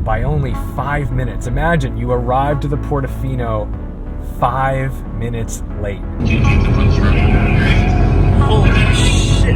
by only 5 minutes. Imagine you arrived to the Portofino 5 minutes late. Holy shit.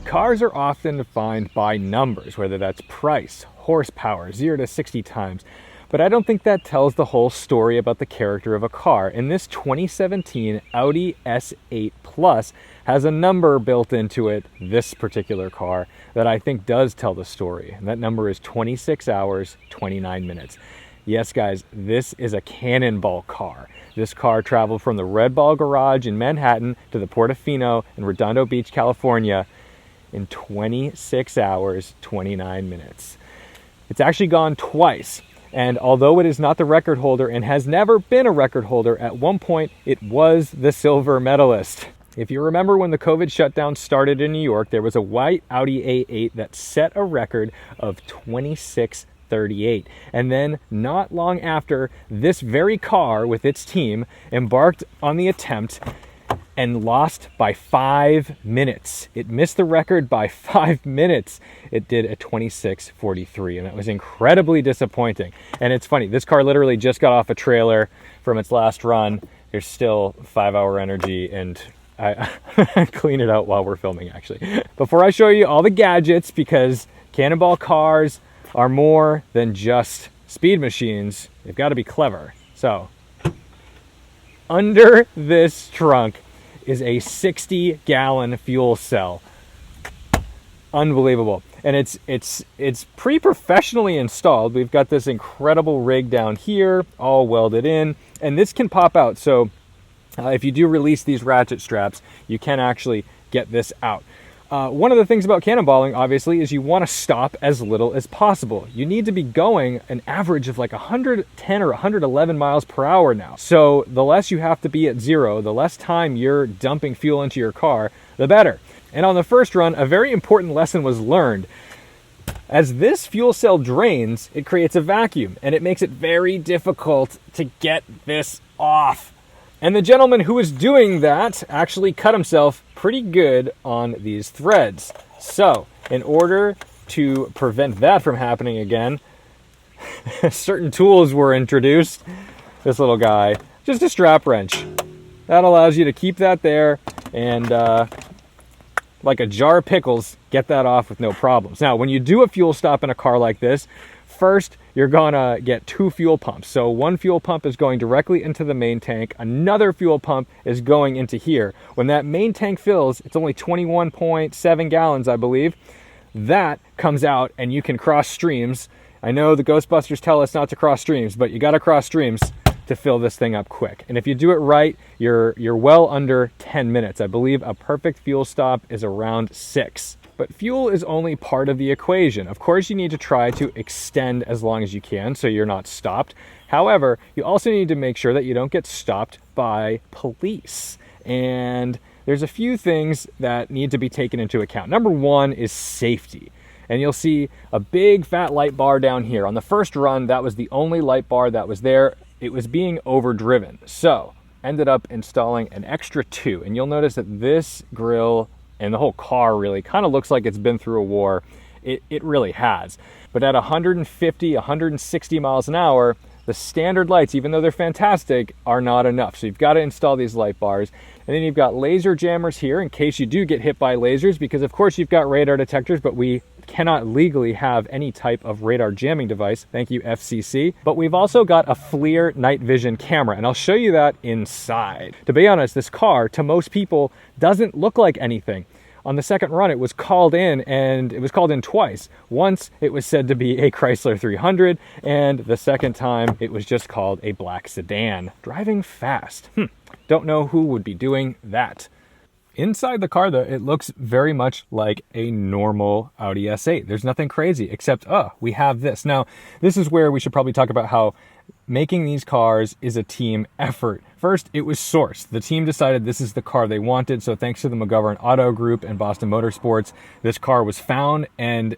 Cars are often defined by numbers, whether that's price, horsepower, 0 to 60 times. But I don't think that tells the whole story about the character of a car. And this 2017 Audi S8 Plus has a number built into it, this particular car, that I think does tell the story. And that number is 26 hours, 29 minutes. Yes, guys, this is a Cannonball car. This car traveled from the Red Ball Garage in Manhattan to the Portofino in Redondo Beach, California in 26 hours, 29 minutes. It's actually gone twice. And although it is not the record holder and has never been a record holder, at one point it was the silver medalist. If you remember when the COVID shutdown started in New York, there was a white Audi A8 that set a record of 26:38. And then not long after, this very car with its team embarked on the attempt and lost by 5 minutes. It missed the record by 5 minutes. It did a 26:43, and that was incredibly disappointing. And it's funny, this car literally just got off a trailer from its last run. There's still 5-hour energy, and I clean it out while we're filming, actually. Before I show you all the gadgets, because Cannonball cars are more than just speed machines, they've got to be clever. So, under this trunk is a 60-gallon fuel cell. Unbelievable. And it's pretty professionally installed. We've got this incredible rig down here, all welded in, and this can pop out. So if you do release these ratchet straps, you can actually get this out. One of the things about cannonballing, obviously, is you want to stop as little as possible. You need to be going an average of like 110 or 111 miles per hour now. So the less you have to be at zero, the less time you're dumping fuel into your car, the better. And on the first run, a very important lesson was learned. As this fuel cell drains, it creates a vacuum, and it makes it very difficult to get this off. And the gentleman who was doing that actually cut himself pretty good on these threads. So, in order to prevent that from happening again, certain tools were introduced. This little guy, just a strap wrench. That allows you to keep that there and, like a jar of pickles, get that off with no problems. Now, when you do a fuel stop in a car like this, first, you're gonna get 2 fuel pumps. So one fuel pump is going directly into the main tank. Another fuel pump is going into here. When that main tank fills, it's only 21.7 gallons, I believe. That comes out and you can cross streams. I know the Ghostbusters tell us not to cross streams, but you gotta cross streams to fill this thing up quick. And if you do it right, you're well under 10 minutes. I believe a perfect fuel stop is around 6. But fuel is only part of the equation. Of course, you need to try to extend as long as you can so you're not stopped. However, you also need to make sure that you don't get stopped by police. And there's a few things that need to be taken into account. Number one is safety. And you'll see a big fat light bar down here. On the first run, that was the only light bar that was there. It was being overdriven. So, ended up installing an extra 2. And you'll notice that this grille and the whole car really kind of looks like it's been through a war. It really has. But at 150, 160 miles an hour, the standard lights, even though they're fantastic, are not enough. So you've got to install these light bars. And then you've got laser jammers here in case you do get hit by lasers, because of course you've got radar detectors, but we cannot legally have any type of radar jamming device. Thank you, FCC. But we've also got a FLIR night vision camera, and I'll show you that inside. To be honest, this car, to most people, doesn't look like anything. On the second run, it was called in, and it was called in twice. Once, it was said to be a Chrysler 300, and the second time, it was just called a black sedan. Driving fast. Don't know who would be doing that. Inside the car, though, it looks very much like a normal Audi S8. There's nothing crazy, except, we have this. Now, this is where we should probably talk about how making these cars is a team effort. First, it was sourced. The team decided this is the car they wanted, so thanks to the McGovern Autogroup and Boston Motorsports, this car was found and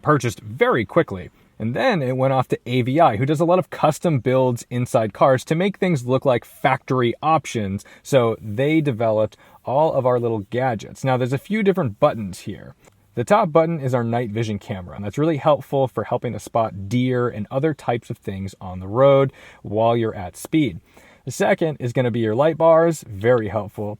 purchased very quickly. And then it went off to AVI, who does a lot of custom builds inside cars to make things look like factory options. So they developed all of our little gadgets. Now there's a few different buttons here. The top button is our night vision camera, and that's really helpful for helping to spot deer and other types of things on the road while you're at speed. The second is going to be your light bars, very helpful.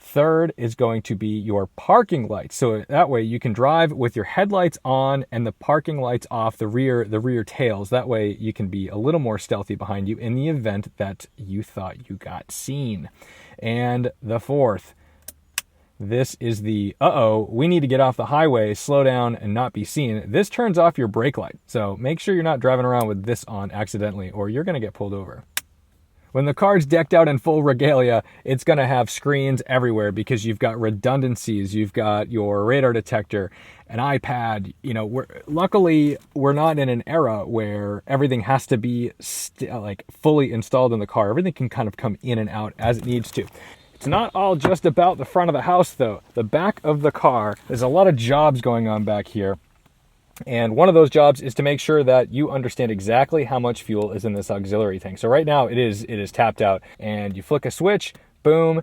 Third is going to be your parking lights. So that way you can drive with your headlights on and the parking lights off, the rear tails. That way you can be a little more stealthy behind you in the event that you thought you got seen. And the fourth, this is the, we need to get off the highway, slow down and not be seen. This turns off your brake light. So make sure you're not driving around with this on accidentally or you're going to get pulled over. When the car's decked out in full regalia, it's going to have screens everywhere because you've got redundancies, you've got your radar detector, an iPad. You know, luckily we're not in an era where everything has to be like fully installed in the car. Everything can kind of come in and out as it needs to. It's not all just about the front of the house though. The back of the car, there's a lot of jobs going on back here. And one of those jobs is to make sure that you understand exactly how much fuel is in this auxiliary tank. So right now it is tapped out and you flick a switch, boom,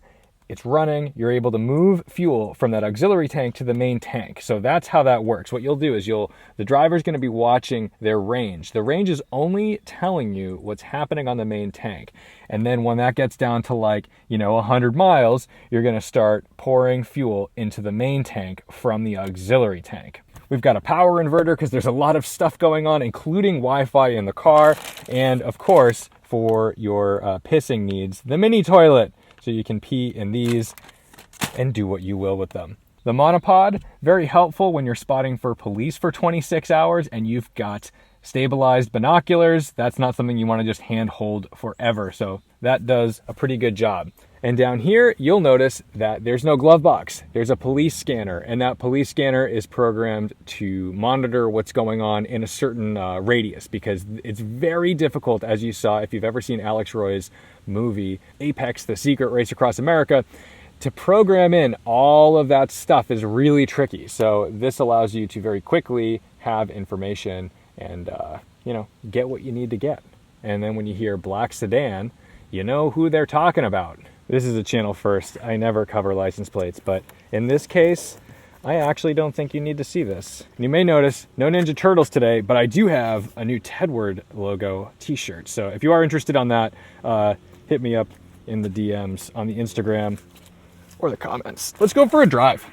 it's running. You're able to move fuel from that auxiliary tank to the main tank. So that's how that works. What you'll do is the driver's going to be watching their range. The range is only telling you what's happening on the main tank. And then when that gets down to 100 miles, you're going to start pouring fuel into the main tank from the auxiliary tank. We've got a power inverter because there's a lot of stuff going on, including Wi-Fi in the car. And of course, for your pissing needs, the mini toilet. So you can pee in these and do what you will with them. The monopod, very helpful when you're spotting for police for 26 hours and you've got stabilized binoculars. That's not something you want to just hand hold forever. So that does a pretty good job. And down here, you'll notice that there's no glove box. There's a police scanner, and that police scanner is programmed to monitor what's going on in a certain radius, because it's very difficult, as you saw if you've ever seen Alex Roy's movie, Apex, The Secret Race Across America, to program in all of that stuff is really tricky. So this allows you to very quickly have information and, get what you need to get. And then when you hear black sedan, you know who they're talking about. This is a channel first. I never cover license plates, but in this case, I actually don't think you need to see this. And you may notice no Ninja Turtles today, but I do have a new Tedward logo t-shirt. So if you are interested on that, hit me up in the DMs on the Instagram or the comments. Let's go for a drive.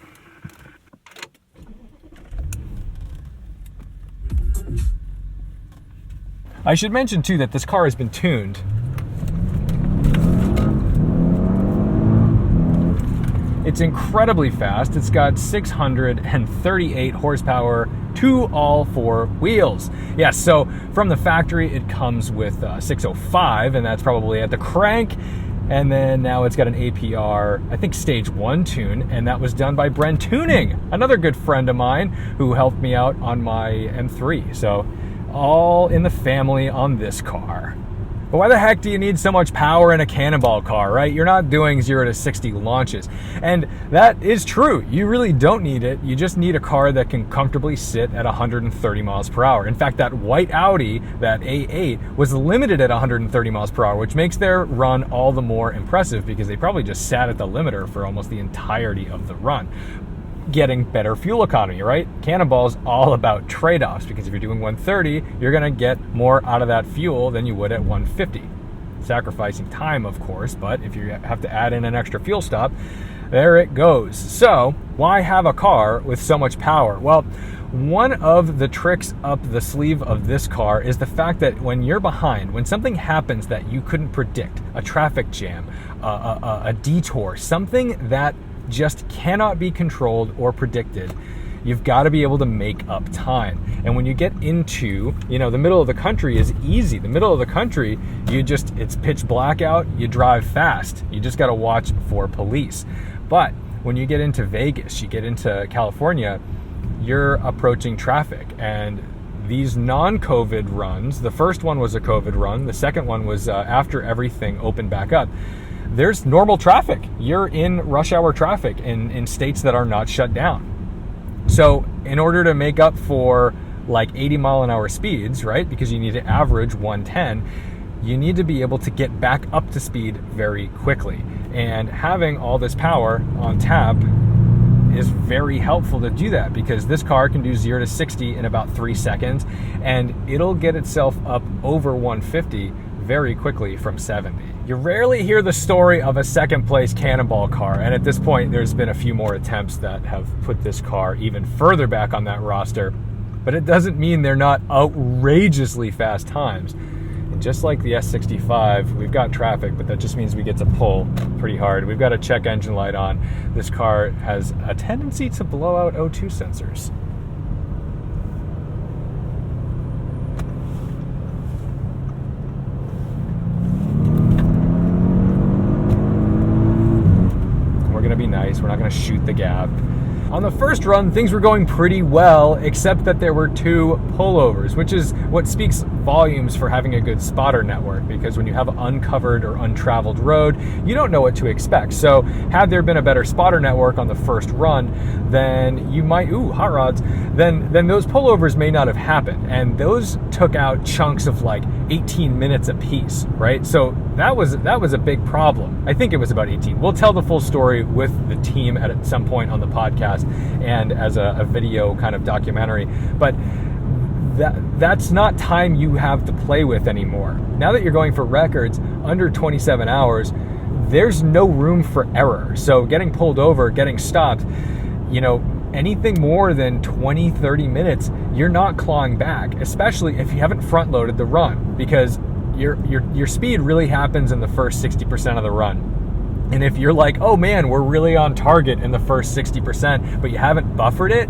I should mention too that this car has been tuned. It's incredibly fast. It's got 638 horsepower to all four wheels. Yes, so from the factory, it comes with 605, and that's probably at the crank. And then now it's got an APR, I think stage 1 tune, and that was done by Bren Tuning, another good friend of mine who helped me out on my M3. So all in the family on this car. But why the heck do you need so much power in a Cannonball car, right? You're not doing 0 to 60 launches. And that is true. You really don't need it. You just need a car that can comfortably sit at 130 miles per hour. In fact, that white Audi, that A8, was limited at 130 miles per hour, which makes their run all the more impressive because they probably just sat at the limiter for almost the entirety of the run, getting better fuel economy, right? Cannonball's all about trade-offs because if you're doing 130, you're gonna get more out of that fuel than you would at 150. Sacrificing time, of course, but if you have to add in an extra fuel stop, there it goes. So why have a car with so much power? Well, one of the tricks up the sleeve of this car is the fact that when you're behind, when something happens that you couldn't predict, a traffic jam, a detour, something that just cannot be controlled or predicted, you've got to be able to make up time. And when you get into, the middle of the country is easy. The middle of the country, it's pitch black out, you drive fast. You just got to watch for police. But when you get into Vegas, you get into California, you're approaching traffic. And these non-COVID runs, the first one was a COVID run, the second one was after everything opened back up. There's normal traffic. You're in rush hour traffic in states that are not shut down. So in order to make up for like 80 mile an hour speeds, right? Because you need to average 110. You need to be able to get back up to speed very quickly. And having all this power on tap is very helpful to do that, because this car can do 0 to 60 in about 3 seconds, and it'll get itself up over 150 very quickly from 70. You rarely hear the story of a second place Cannonball car, and at this point there's been a few more attempts that have put this car even further back on that roster, but it doesn't mean they're not outrageously fast times. And just like the S65, we've got traffic, but that just means we get to pull pretty hard. We've got a check engine light on. This car has a tendency to blow out O2 sensors. We're gonna be nice, we're not gonna shoot the gap. On the first run, things were going pretty well, except that there were 2 pullovers, which is what speaks volumes for having a good spotter network, because when you have an uncovered or untraveled road, you don't know what to expect. So had there been a better spotter network on the first run, then you might, hot rods, then those pullovers may not have happened. And those took out chunks of like 18 minutes a piece, right? So that was a big problem. I think it was about 18. We'll tell the full story with the team at some point on the podcast and as a video kind of documentary, but that's not time you have to play with anymore. Now that you're going for records under 27 hours, there's no room for error. So getting pulled over, getting stopped, anything more than 20, 30 minutes, you're not clawing back, especially if you haven't front loaded the run, because your speed really happens in the first 60% of the run. And if you're like, oh man, we're really on target in the first 60%, but you haven't buffered it,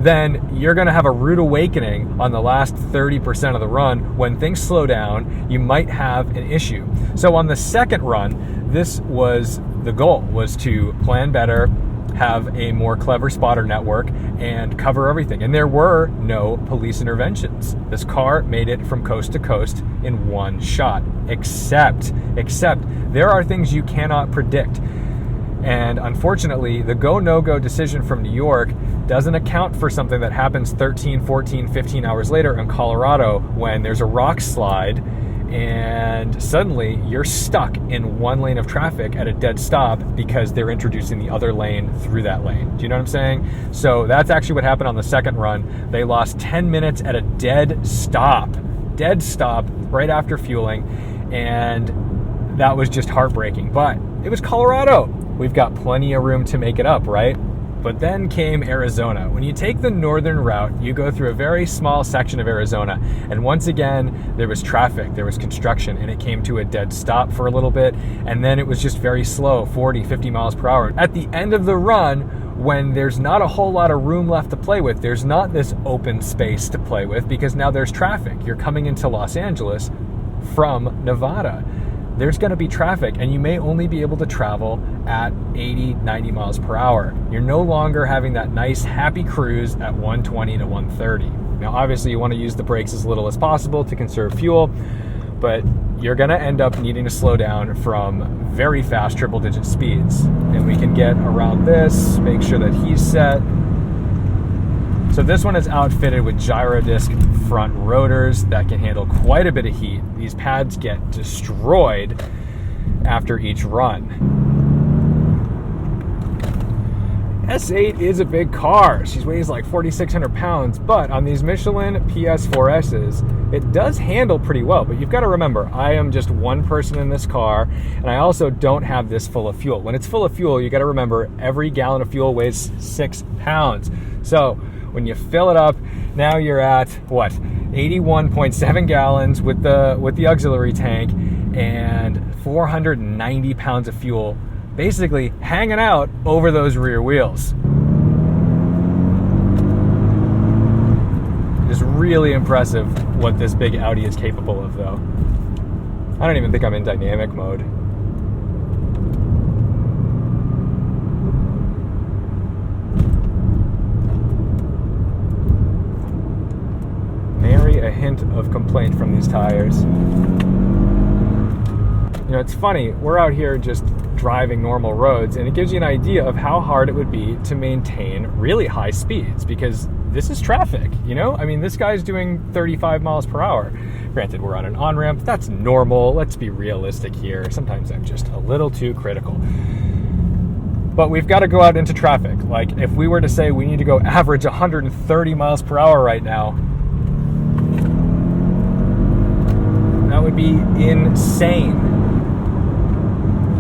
then you're gonna have a rude awakening on the last 30% of the run. When things slow down, you might have an issue. So on the second run, this was the goal, was to plan better, have a more clever spotter network, and cover everything. And there were no police interventions. This car made it from coast to coast in one shot, except there are things you cannot predict. And unfortunately, the go, no-go decision from New York doesn't account for something that happens 13, 14, 15 hours later in Colorado, when there's a rock slide and suddenly you're stuck in one lane of traffic at a dead stop because they're introducing the other lane through that lane. Do you know what I'm saying? So that's actually what happened on the second run. They lost 10 minutes at a dead stop right after fueling, and that was just heartbreaking. But it was Colorado. We've got plenty of room to make it up, right? But then came Arizona. When you take the northern route, you go through a very small section of Arizona. And once again, there was traffic, there was construction, and it came to a dead stop for a little bit. And then it was just very slow, 40, 50 miles per hour. At the end of the run, when there's not a whole lot of room left to play with, there's not this open space to play with, because now there's traffic. You're coming into Los Angeles from Nevada. There's going to be traffic, and you may only be able to travel at 80, 90 miles per hour. You're no longer having that nice, happy cruise at 120 to 130. Now, obviously, you want to use the brakes as little as possible to conserve fuel, but you're going to end up needing to slow down from very fast triple-digit speeds. And we can get around this, make sure that he's set. So this one is outfitted with gyro disc front rotors that can handle quite a bit of heat. These pads get destroyed after each run. S8 is a big car. She weighs like 4,600 pounds, but on these Michelin PS4S's, it does handle pretty well. But you've got to remember, I am just one person in this car, and I also don't have this full of fuel. When it's full of fuel, you got to remember every gallon of fuel weighs 6 pounds. So when you fill it up, now you're at what, 81.7 gallons with the auxiliary tank and 490 pounds of fuel basically hanging out over those rear wheels. It is really impressive what this big Audi is capable of, though. I don't even think I'm in dynamic mode. Nary a hint of complaint from these tires. You know, it's funny, we're out here just driving normal roads, and it gives you an idea of how hard it would be to maintain really high speeds, because this is traffic, you know? I mean, this guy's doing 35 miles per hour. Granted, we're on an on-ramp. That's normal. Let's be realistic here. Sometimes I'm just a little too critical. But we've got to go out into traffic. Like, if we were to say we need to go average 130 miles per hour right now, that would be insane.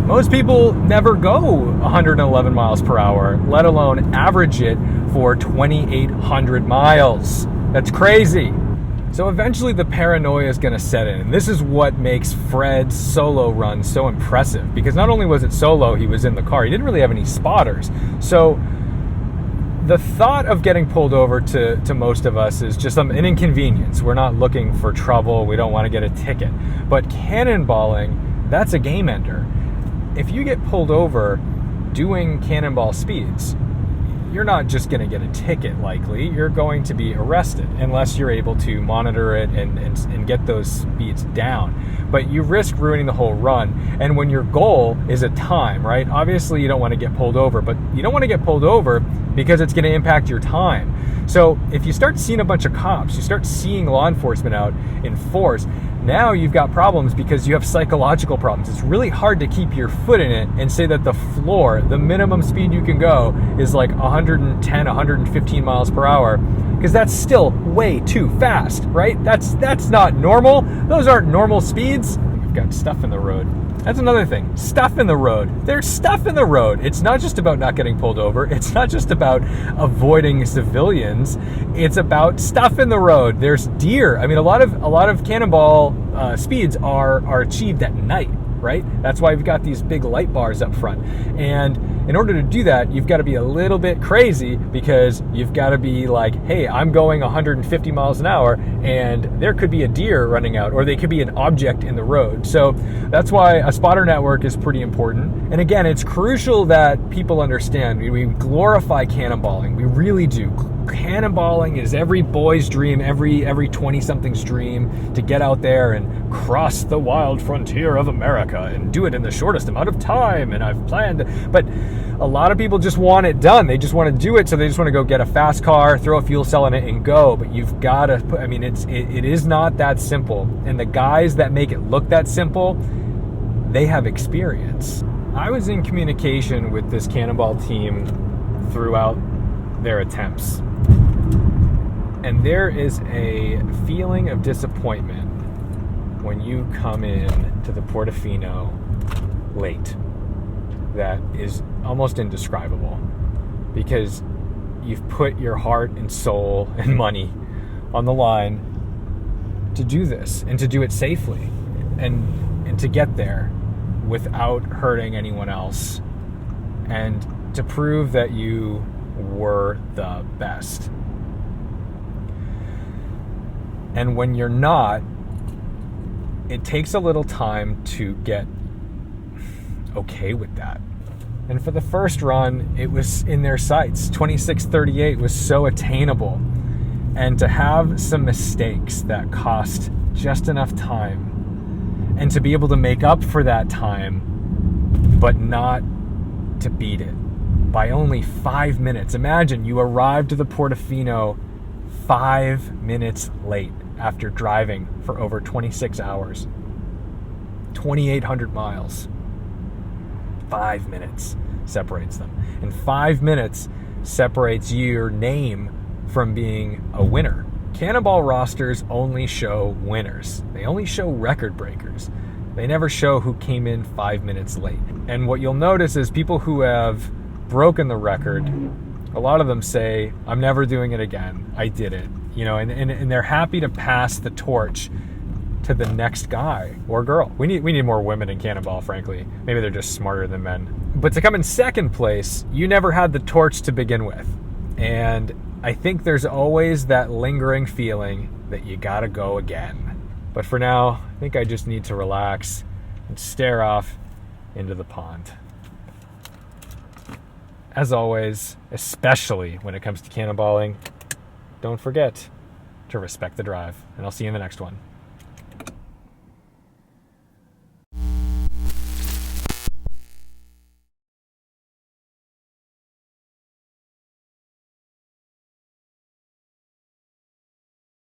Most people never go 111 miles per hour, let alone average it for 2,800 miles. That's crazy. So eventually the paranoia is going to set in. And this is what makes Fred's solo run so impressive. Because not only was it solo, he was in the car. He didn't really have any spotters. So the thought of getting pulled over to most of us is just an inconvenience. We're not looking for trouble. We don't want to get a ticket. But cannonballing, that's a game ender. If you get pulled over doing cannonball speeds, you're not just going to get a ticket likely. You're going to be arrested unless you're able to monitor it and get those speeds down. But you risk ruining the whole run. And when your goal is a time, right? Obviously you don't want to get pulled over, but you don't want to get pulled over because it's going to impact your time. So if you start seeing a bunch of cops, you start seeing law enforcement out in force, now you've got problems because you have psychological problems. It's really hard to keep your foot in it and say that the floor, the minimum speed you can go is like 110, 115 miles per hour, because that's still way too fast, right? That's not normal. Those aren't normal speeds. We've got stuff in the road. That's another thing. Stuff in the road. There's stuff in the road. It's not just about not getting pulled over. It's not just about avoiding civilians. It's about stuff in the road. There's deer. I mean, a lot of cannonball speeds are achieved at night, right? That's why we've got these big light bars up front. And in order to do that, you've got to be a little bit crazy, because you've got to be like, hey, I'm going 150 miles an hour and there could be a deer running out, or they could be an object in the road. So that's why a spotter network is pretty important. And again, it's crucial that people understand. We glorify cannonballing. We really do. Cannonballing is every boy's dream, every 20-something's dream, to get out there and cross the wild frontier of America and do it in the shortest amount of time. And I've planned, but a lot of people just want it done. They just want to do it, so they just want to go get a fast car, throw a fuel cell in it, and go. But you've got to put, I mean, it is not that simple. And the guys that make it look that simple, they have experience. I was in communication with this Cannonball team throughout their attempts. And there is a feeling of disappointment when you come in to the Portofino late that is almost indescribable, because you've put your heart and soul and money on the line to do this, and to do it safely, and to get there without hurting anyone else, and to prove that you were the best. And when you're not, it takes a little time to get okay with that. And for the first run, it was in their sights. 26:38 was so attainable. And to have some mistakes that cost just enough time, and to be able to make up for that time, but not to beat it by only 5 minutes. Imagine you arrived to the Portofino 5 minutes late after driving for over 26 hours, 2,800 miles. 5 minutes separates them. And 5 minutes separates your name from being a winner. Cannonball rosters only show winners. They only show record breakers. They never show who came in 5 minutes late. And what you'll notice is people who have broken the record, a lot of them say, I'm never doing it again. I did it. You know, and they're happy to pass the torch to the next guy or girl. We need more women in Cannonball, frankly. Maybe they're just smarter than men. But to come in second place, you never had the torch to begin with. And I think there's always that lingering feeling that you gotta go again. But for now, I think I just need to relax and stare off into the pond. As always, especially when it comes to cannonballing, don't forget to respect the drive. And I'll see you in the next one.